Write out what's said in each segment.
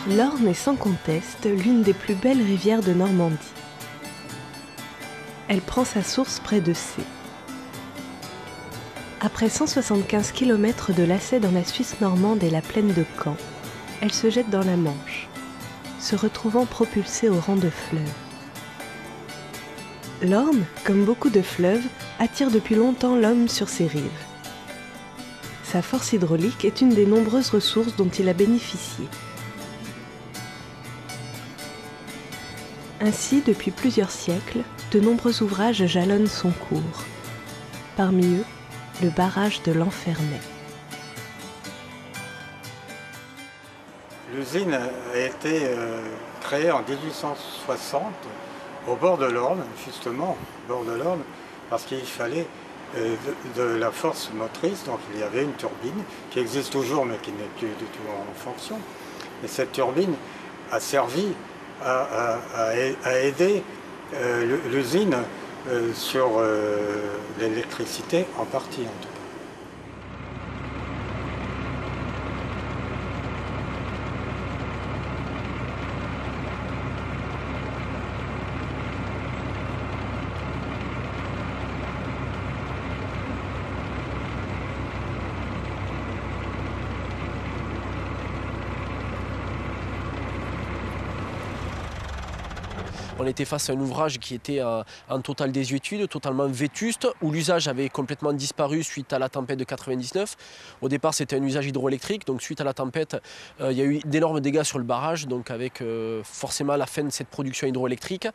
L'Orne est sans conteste l'une des plus belles rivières de Normandie. Elle prend sa source près de Sées. Après 175 km de lacets dans la Suisse normande et la plaine de Caen, elle se jette dans la Manche, se retrouvant propulsée au rang de fleuve. L'Orne, comme beaucoup de fleuves, attire depuis longtemps l'homme sur ses rives. Sa force hydraulique est une des nombreuses ressources dont il a bénéficié. Ainsi, depuis plusieurs siècles, de nombreux ouvrages jalonnent son cours. Parmi eux, le barrage de Lanfernay. L'usine a été créée en 1860 au bord de l'Orne, justement, au bord de l'Orne, parce qu'il fallait de la force motrice, donc il y avait une turbine qui existe toujours mais qui n'est plus du tout en fonction. Et cette turbine a servi à aider l'usine sur l'électricité en partie en tout cas. On était face à un ouvrage qui était en totale désuétude, totalement vétuste, où l'usage avait complètement disparu suite à la tempête de 99. Au départ, c'était un usage hydroélectrique, donc suite à la tempête, il y a eu d'énormes dégâts sur le barrage, donc avec forcément la fin de cette production hydroélectrique.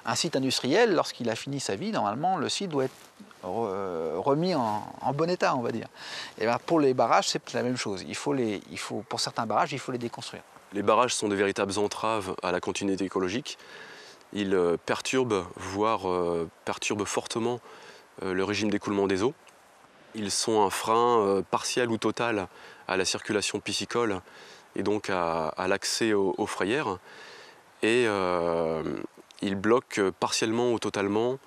Un site industriel, lorsqu'il a fini sa vie, normalement, le site doit être remis en bon état, on va dire. Et bien, pour les barrages, c'est la même chose. Pour certains barrages, il faut les déconstruire. Les barrages sont de véritables entraves à la continuité écologique. Ils perturbent, voire perturbent fortement le régime d'écoulement des eaux. Ils sont un frein partiel ou total à la circulation piscicole et donc à l'accès aux frayères. Et ils bloquent partiellement ou totalement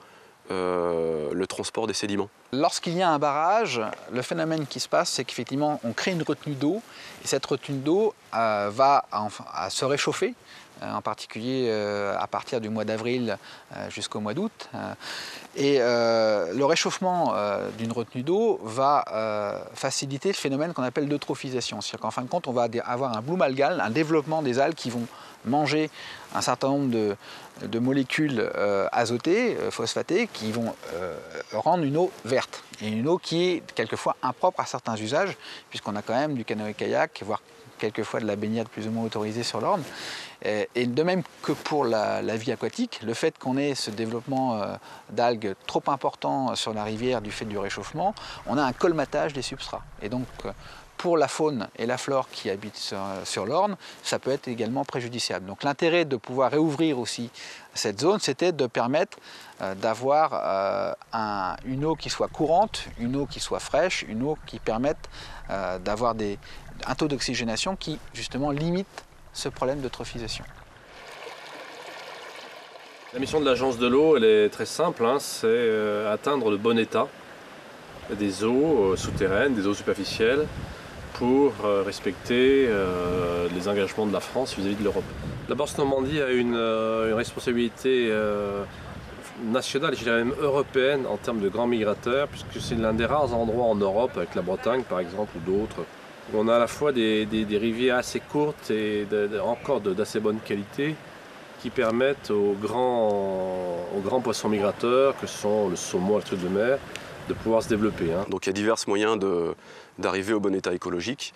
le transport des sédiments. Lorsqu'il y a un barrage, le phénomène qui se passe, c'est qu'effectivement, on crée une retenue d'eau, et cette retenue d'eau va à se réchauffer, en particulier à partir du mois d'avril jusqu'au mois d'août. Et le réchauffement d'une retenue d'eau va faciliter le phénomène qu'on appelle l'eutrophisation. C'est-à-dire qu'en fin de compte, on va avoir un bloom algal, un développement des algues qui vont manger un certain nombre de molécules azotées, phosphatées, qui vont rendre une eau verte. Et une eau qui est quelquefois impropre à certains usages, puisqu'on a quand même du canoë-kayak, voire quelquefois de la baignade plus ou moins autorisée sur l'Orne. Et de même que pour la vie aquatique, le fait qu'on ait ce développement d'algues trop important sur la rivière du fait du réchauffement, on a un colmatage des substrats. Et donc, pour la faune et la flore qui habitent sur l'Orne, ça peut être également préjudiciable. Donc l'intérêt de pouvoir réouvrir aussi cette zone, c'était de permettre d'avoir une eau qui soit courante, une eau qui soit fraîche, une eau qui permette d'avoir un taux d'oxygénation qui justement limite ce problème d'eutrophisation. La mission de l'agence de l'eau, elle est très simple, c'est atteindre le bon état des eaux souterraines, des eaux superficielles, pour respecter les engagements de la France vis-à-vis de l'Europe. La Bourse Normandie a une responsabilité nationale, je dirais même européenne, en termes de grands migrateurs, puisque c'est l'un des rares endroits en Europe, avec la Bretagne par exemple ou d'autres, où on a à la fois des rivières assez courtes et encore d'assez bonne qualité, qui permettent aux grands poissons migrateurs, que sont le saumon et le truite de mer, de pouvoir se développer. Donc il y a divers moyens d'arriver au bon état écologique.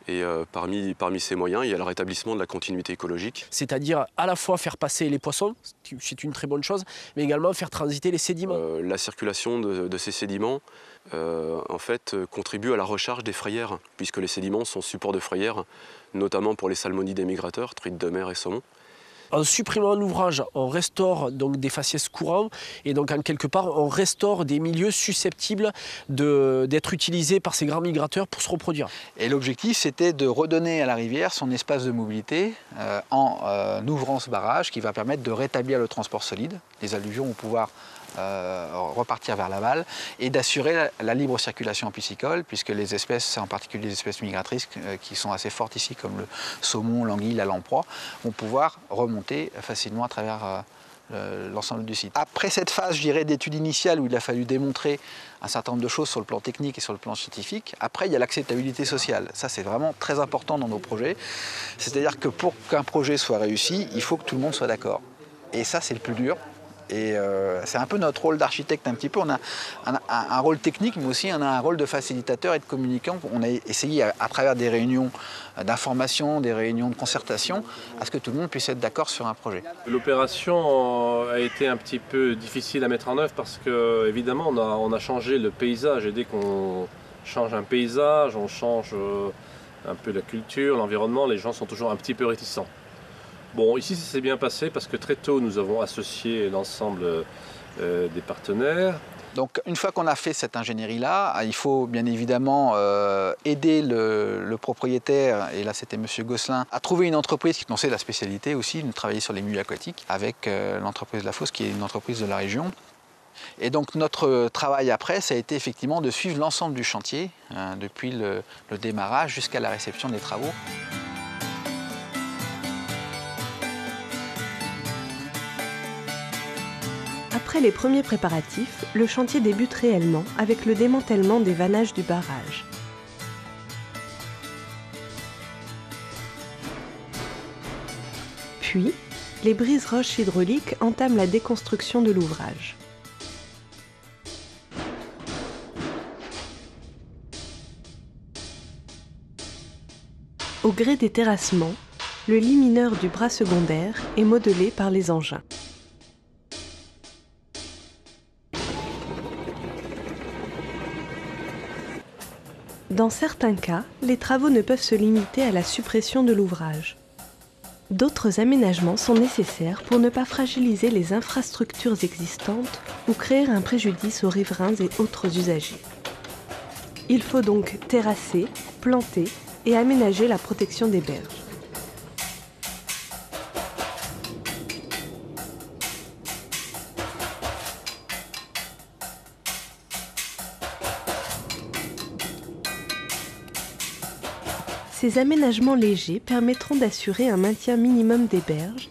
Et parmi ces moyens, il y a le rétablissement de la continuité écologique. C'est-à-dire à la fois faire passer les poissons, c'est une très bonne chose, mais également faire transiter les sédiments. La circulation de ces sédiments en fait, contribue à la recharge des frayères, puisque les sédiments sont support de frayères, notamment pour les salmonidés migrateurs, truites de mer et saumon. En supprimant l'ouvrage, on restaure donc des faciès courants et donc en quelque part on restaure des milieux susceptibles d'être utilisés par ces grands migrateurs pour se reproduire. Et l'objectif c'était de redonner à la rivière son espace de mobilité en ouvrant ce barrage qui va permettre de rétablir le transport solide. Les alluvions vont pouvoir repartir vers l'aval et d'assurer la libre circulation en piscicole, puisque les espèces, en particulier les espèces migratrices qui sont assez fortes ici, comme le saumon, l'anguille, la lamproie, vont pouvoir remonter facilement à travers l'ensemble du site. Après cette phase, je dirais, d'étude initiale où il a fallu démontrer un certain nombre de choses sur le plan technique et sur le plan scientifique, après il y a l'acceptabilité sociale. Ça c'est vraiment très important dans nos projets. C'est-à-dire que pour qu'un projet soit réussi, il faut que tout le monde soit d'accord. Et ça c'est le plus dur. Et c'est un peu notre rôle d'architecte un petit peu. On a un rôle technique, mais aussi on a un rôle de facilitateur et de communicant. On a essayé à travers des réunions d'information, des réunions de concertation, à ce que tout le monde puisse être d'accord sur un projet. L'opération a été un petit peu difficile à mettre en œuvre parce que, évidemment, on a changé le paysage. Et dès qu'on change un paysage, on change un peu la culture, l'environnement, les gens sont toujours un petit peu réticents. Bon, ici, ça s'est bien passé parce que très tôt, nous avons associé l'ensemble des partenaires. Donc, une fois qu'on a fait cette ingénierie-là, il faut bien évidemment aider le propriétaire, et là c'était M. Gosselin, à trouver une entreprise qui connaissait la spécialité aussi, de travailler sur les milieux aquatiques, avec l'entreprise La Fosse, qui est une entreprise de la région. Et donc notre travail après, ça a été effectivement de suivre l'ensemble du chantier, depuis le démarrage jusqu'à la réception des travaux. Après les premiers préparatifs, le chantier débute réellement avec le démantèlement des vannages du barrage. Puis, les brises-roches hydrauliques entament la déconstruction de l'ouvrage. Au gré des terrassements, le lit mineur du bras secondaire est modelé par les engins. Dans certains cas, les travaux ne peuvent se limiter à la suppression de l'ouvrage. D'autres aménagements sont nécessaires pour ne pas fragiliser les infrastructures existantes ou créer un préjudice aux riverains et autres usagers. Il faut donc terrasser, planter et aménager la protection des berges. Ces aménagements légers permettront d'assurer un maintien minimum des berges,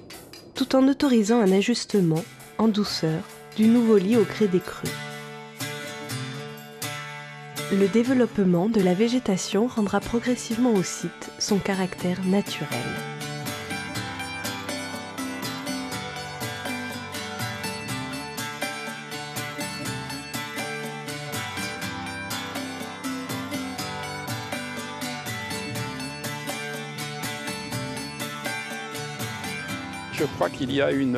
tout en autorisant un ajustement, en douceur, du nouveau lit au gré des crues. Le développement de la végétation rendra progressivement au site son caractère naturel. Je crois qu'il y a une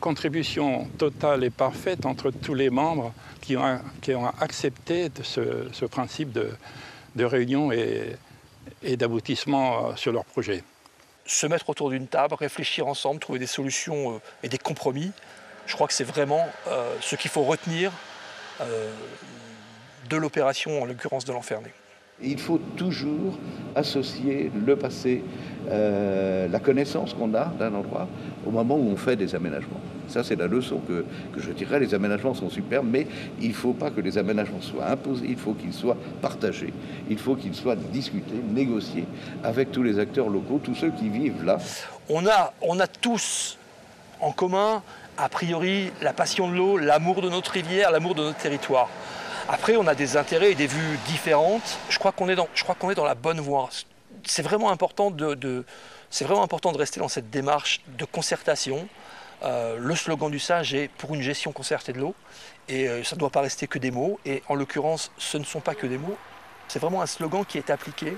contribution totale et parfaite entre tous les membres qui ont accepté ce principe de réunion et d'aboutissement sur leur projet. Se mettre autour d'une table, réfléchir ensemble, trouver des solutions et des compromis, je crois que c'est vraiment ce qu'il faut retenir de l'opération, en l'occurrence de l'Enfernet. Il faut toujours associer le passé, la connaissance qu'on a d'un endroit au moment où on fait des aménagements. Ça, c'est la leçon que je dirais. Les aménagements sont superbes, mais il ne faut pas que les aménagements soient imposés, il faut qu'ils soient partagés, il faut qu'ils soient discutés, négociés avec tous les acteurs locaux, tous ceux qui vivent là. On a tous en commun, a priori, la passion de l'eau, l'amour de notre rivière, l'amour de notre territoire. Après, on a des intérêts et des vues différentes. Je crois qu'on est dans la bonne voie. C'est vraiment important de rester dans cette démarche de concertation. Le slogan du SAGE est « Pour une gestion concertée de l'eau ». Et ça ne doit pas rester que des mots. Et en l'occurrence, ce ne sont pas que des mots. C'est vraiment un slogan qui est appliqué.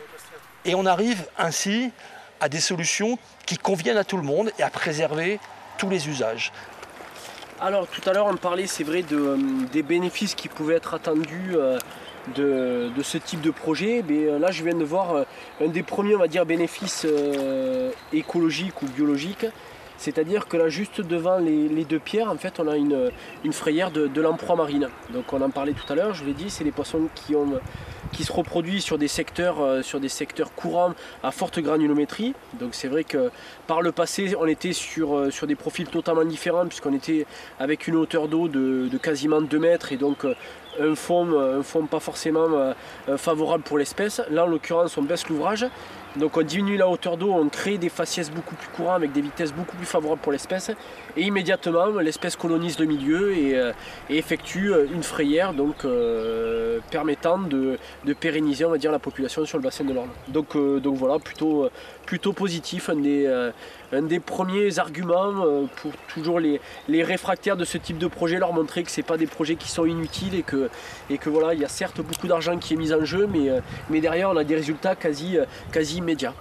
Et on arrive ainsi à des solutions qui conviennent à tout le monde et à préserver tous les usages. Alors tout à l'heure on parlait, c'est vrai, des bénéfices qui pouvaient être attendus de ce type de projet. Mais là je viens de voir un des premiers, on va dire, bénéfices écologiques ou biologiques. C'est-à-dire que là juste devant les deux pierres, en fait on a une frayère de lamproie marine. Donc on en parlait tout à l'heure, je vous l'ai dit, c'est les poissons qui ont qui se reproduit sur des secteurs courants à forte granulométrie. Donc c'est vrai que par le passé on était sur des profils totalement différents, puisqu'on était avec une hauteur d'eau de quasiment 2 mètres et donc un fond pas forcément favorable pour l'espèce. Là en l'occurrence on baisse l'ouvrage, donc on diminue la hauteur d'eau, on crée des faciès beaucoup plus courants avec des vitesses beaucoup plus favorables pour l'espèce, et immédiatement l'espèce colonise le milieu et effectue une frayère, donc permettant de pérenniser, on va dire, la population sur le bassin de l'Orne. Donc voilà, plutôt positif, un des premiers arguments pour toujours les réfractaires de ce type de projet, leur montrer que ce n'est pas des projets qui sont inutiles et que voilà, il y a certes beaucoup d'argent qui est mis en jeu, mais derrière on a des résultats quasi immédiats.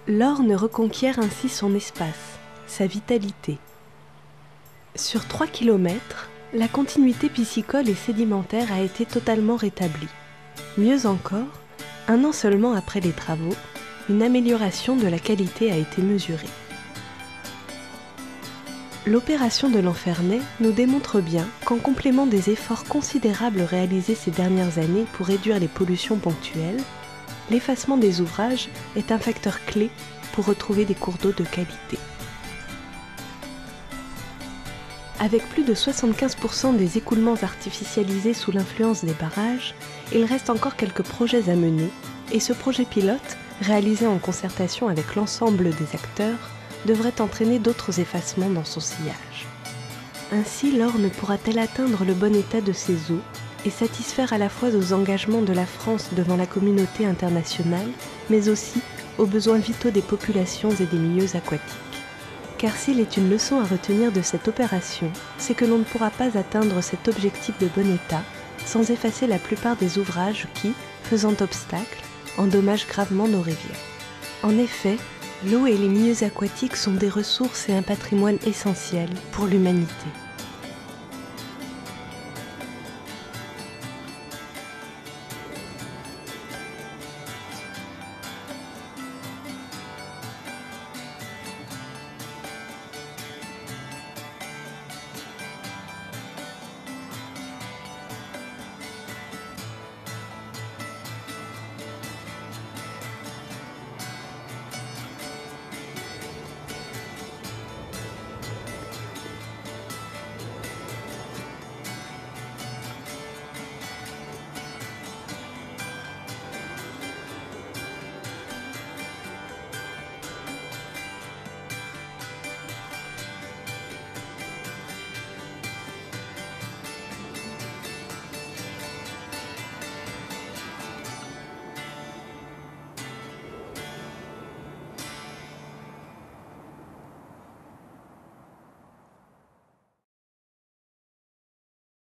L'Orne reconquiert ainsi son espace, sa vitalité. Sur 3 km, la continuité piscicole et sédimentaire a été totalement rétablie. Mieux encore, 1 an seulement après les travaux, une amélioration de la qualité a été mesurée. L'opération de Lanfernay nous démontre bien qu'en complément des efforts considérables réalisés ces dernières années pour réduire les pollutions ponctuelles, l'effacement des ouvrages est un facteur clé pour retrouver des cours d'eau de qualité. Avec plus de 75% des écoulements artificialisés sous l'influence des barrages, il reste encore quelques projets à mener, et ce projet pilote, réalisé en concertation avec l'ensemble des acteurs, devrait entraîner d'autres effacements dans son sillage. Ainsi, l'Orne pourra-t-elle atteindre le bon état de ses eaux et satisfaire à la fois aux engagements de la France devant la communauté internationale, mais aussi aux besoins vitaux des populations et des milieux aquatiques. Car s'il est une leçon à retenir de cette opération, c'est que l'on ne pourra pas atteindre cet objectif de bon état sans effacer la plupart des ouvrages qui, faisant obstacle, endommagent gravement nos rivières. En effet, l'eau et les milieux aquatiques sont des ressources et un patrimoine essentiel pour l'humanité.